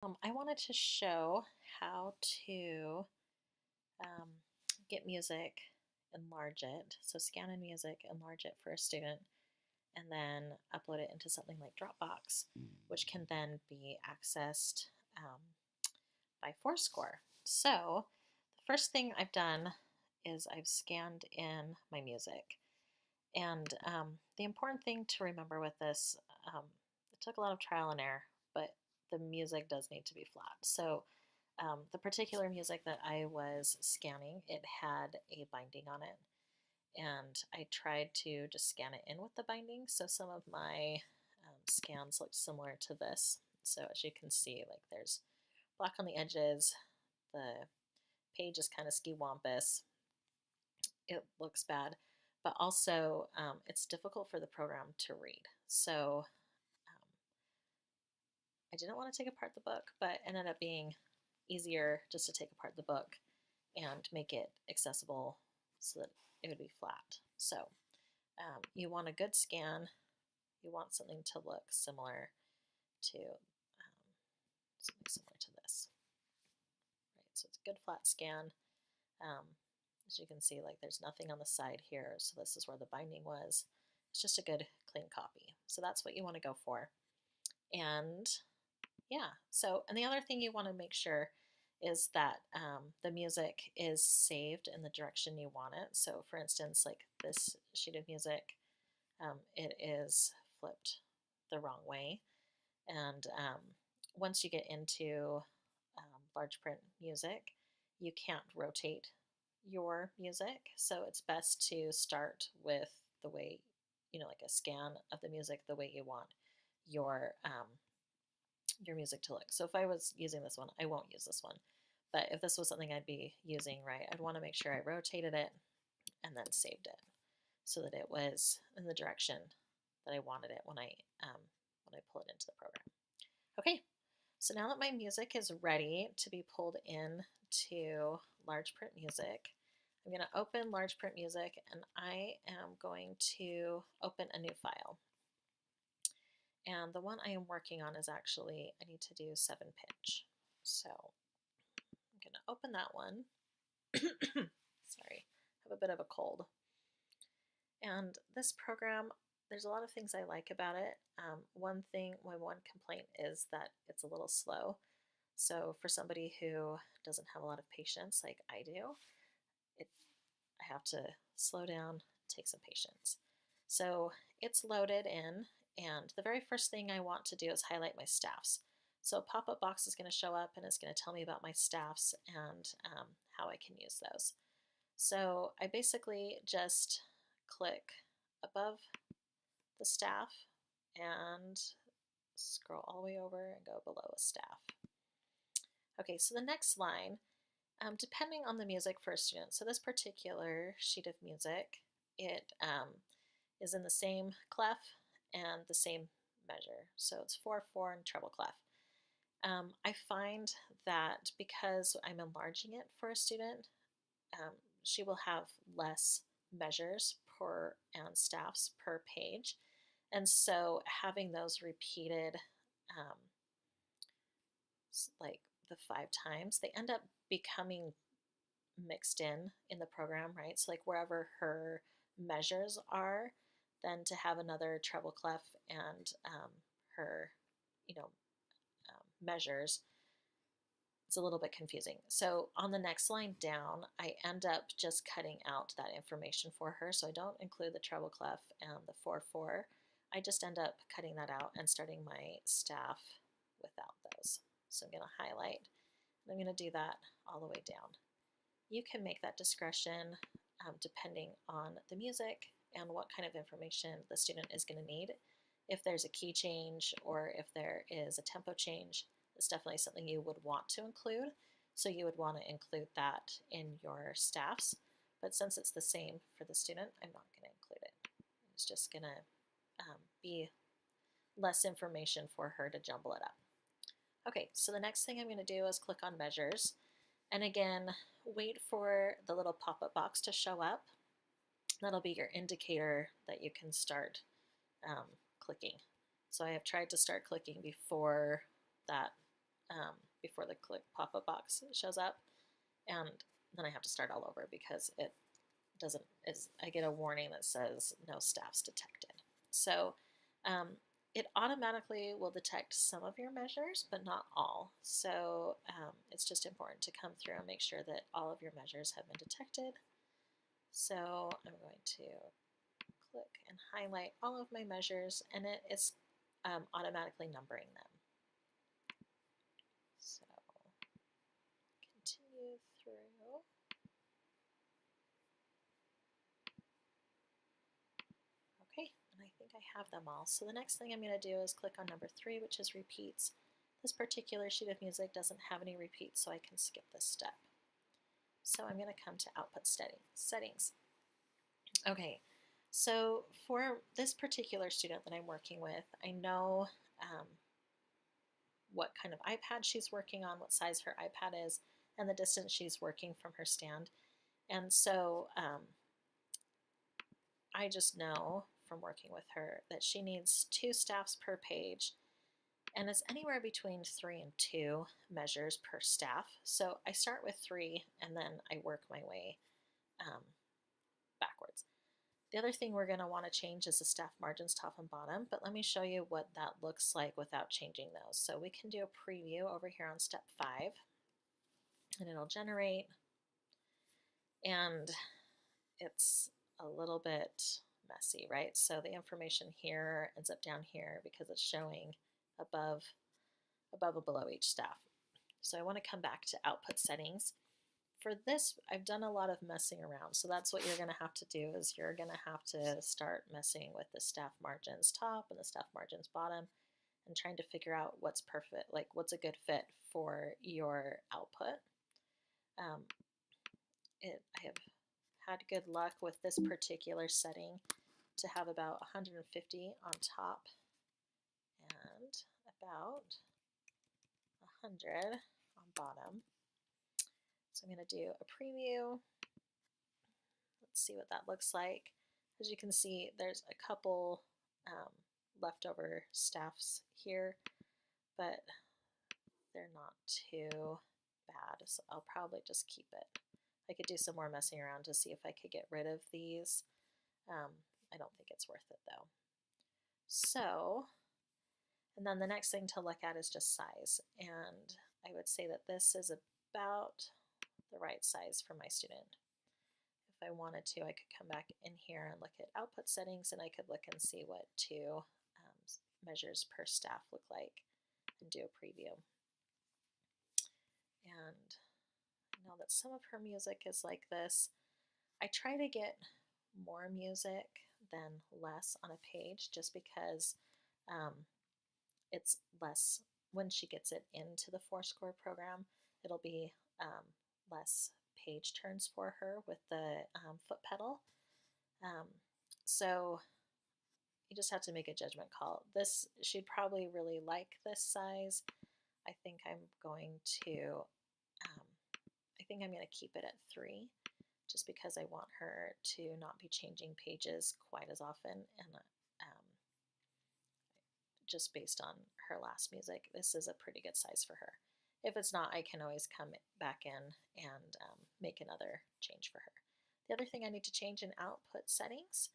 I wanted to show how to um, get music, enlarge it. So scan in music, enlarge it for a student, and then upload it into something like Dropbox, which can then be accessed um, by ForScore. So the first thing I've done is I've scanned in my music. And the important thing to remember with this, it took a lot of trial and error, but the music does need to be flat. So the particular music that I was scanning, it had a binding on it. And I tried to just scan it in with the binding. So some of my scans looked similar to this. So as you can see, like there's black on the edges. The page is kind of ski-wampus. It looks bad, but also it's difficult for the program to read. So I didn't want to take apart the book, but it ended up being easier just to take apart the book and make it accessible so that it would be flat. So you want a good scan. You want something to look similar to something similar to this. Right, so it's a good flat scan. As you can see, like there's nothing on the side here, so this is where the binding was. It's just a good clean copy. So that's what you want to go for. And yeah, so, and the other thing you want to make sure is that the music is saved in the direction you want it. So for instance, like this sheet of music, it is flipped the wrong way. And once you get into large print music, you can't rotate your music. So it's best to start with the way, like a scan of the music the way you want your music to look. So if I was using this one, I won't use this one. But if this was something I'd be using, right, I'd want to make sure I rotated it and then saved it so that it was in the direction that I wanted it when I pull it into the program. Okay, so now that my music is ready to be pulled in to large print music, I'm going to open large print music and I am going to open a new file. And the one I am working on is actually, I need to do 7 pitch. So I'm going to open that one. Sorry, I have a bit of a cold. And this program, there's a lot of things I like about it. One complaint is that it's a little slow. So for somebody who doesn't have a lot of patience like I do, I have to slow down, take some patience. So it's loaded in, and the very first thing I want to do is highlight my staffs. So a pop-up box is going to show up and it's going to tell me about my staffs and how I can use those. So I basically just click above the staff and scroll all the way over and go below a staff. Okay, so the next line, depending on the music for a student, so this particular sheet of music, it is in the same clef and the same measure. So it's 4/4 and treble clef. I find that because I'm enlarging it for a student, she will have less measures per and staffs per page. And so having those repeated like the 5 times, they end up becoming mixed in the program, right? So like wherever her measures are, then to have another treble clef and her, measures, it's a little bit confusing. So on the next line down, I end up just cutting out that information for her. So I don't include the treble clef and the 4/4. I just end up cutting that out and starting my staff without those. So I'm going to highlight, and I'm going to do that all the way down. You can make that discretion depending on the music and what kind of information the student is going to need. If there's a key change or if there is a tempo change, it's definitely something you would want to include. So you would want to include that in your staffs. But since it's the same for the student, I'm not going to include it. It's just going to be less information for her to jumble it up. Okay, so the next thing I'm going to do is click on measures. And again, wait for the little pop-up box to show up. That'll be your indicator that you can start clicking. So I have tried to start clicking before that before the click pop-up box shows up, and then I have to start all over because it doesn't. I get a warning that says no staffs detected. So it automatically will detect some of your measures, but not all. So it's just important to come through and make sure that all of your measures have been detected. So I'm going to click and highlight all of my measures, and it is automatically numbering them. So continue through. Okay, and I think I have them all. So the next thing I'm going to do is click on number 3, which is repeats. This particular sheet of music doesn't have any repeats, so I can skip this step. So I'm going to come to output settings. Okay, so for this particular student that I'm working with, I know what kind of iPad she's working on, what size her iPad is, and the distance she's working from her stand. And so I just know from working with her that she needs 2 staffs per page, and it's anywhere between 3 and 2 measures per staff. So I start with 3 and then I work my way backwards. The other thing we're going to want to change is the staff margins top and bottom, but let me show you what that looks like without changing those. So we can do a preview over here on step 5, and it'll generate, and it's a little bit messy, right? So the information here ends up down here because it's showing above or below each staff. So I want to come back to output settings. For this, I've done a lot of messing around. So that's what you're going to have to do, is you're going to have to start messing with the staff margins top and the staff margins bottom and trying to figure out what's perfect, like what's a good fit for your output. I have had good luck with this particular setting to have about 150 on top and about 100 on bottom. So I'm going to do a preview. Let's see what that looks like. As you can see, there's a couple leftover staffs here, but they're not too bad, so I'll probably just keep it. I could do some more messing around to see if I could get rid of these. I don't think it's worth it though. So, and then the next thing to look at is just size, and I would say that this is about the right size for my student. If I wanted to, I could come back in here and look at output settings, and I could look and see what 2 measures per staff look like and do a preview. And I know that some of her music is like this. I try to get more music than less on a page just because it's less, when she gets it into the ForScore program, it'll be less page turns for her with the foot pedal. So you just have to make a judgment call. This, she'd probably really like this size. I think I'm going to keep it at 3 just because I want her to not be changing pages quite as often, and just based on her last music, this is a pretty good size for her. If it's not, I can always come back in and make another change for her. The other thing I need to change in output settings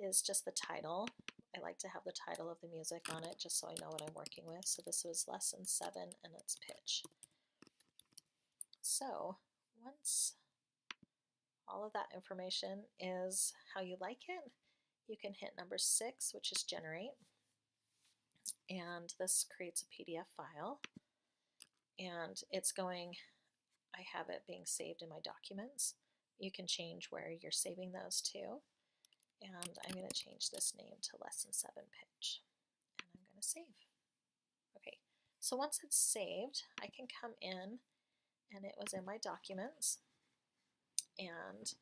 is just the title. I like to have the title of the music on it just so I know what I'm working with. So this was lesson 7 and it's pitch. So once all of that information is how you like it, you can hit number 6, which is generate. And this creates a PDF file. And it's going, I have it being saved in my documents. You can change where you're saving those to. And I'm going to change this name to lesson 7 pitch. And I'm going to save. Okay, so once it's saved, I can come in, and it was in my documents. And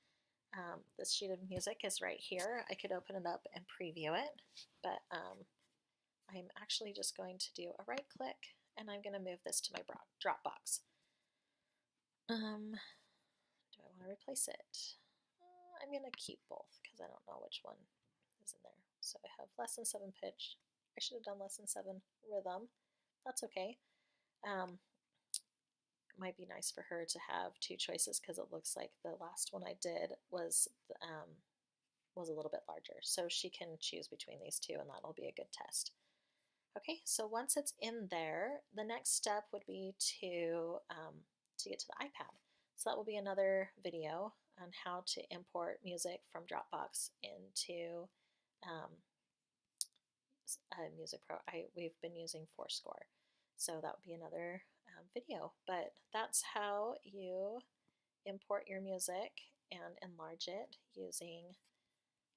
this sheet of music is right here. I could open it up and preview it, but I'm actually just going to do a right click, and I'm going to move this to my Dropbox. Do I want to replace it? I'm going to keep both because I don't know which one is in there. So I have lesson 7 pitch. I should have done lesson 7 rhythm. That's okay. it might be nice for her to have two choices because it looks like the last one I did was a little bit larger. So she can choose between these two, and that'll be a good test. Okay, so once it's in there, the next step would be to get to the iPad. So that will be another video on how to import music from Dropbox into Music Pro. We've been using ForScore, so that would be another video. But that's how you import your music and enlarge it using,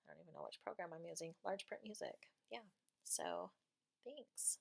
I don't even know which program I'm using, Large Print Music. Yeah, so thanks.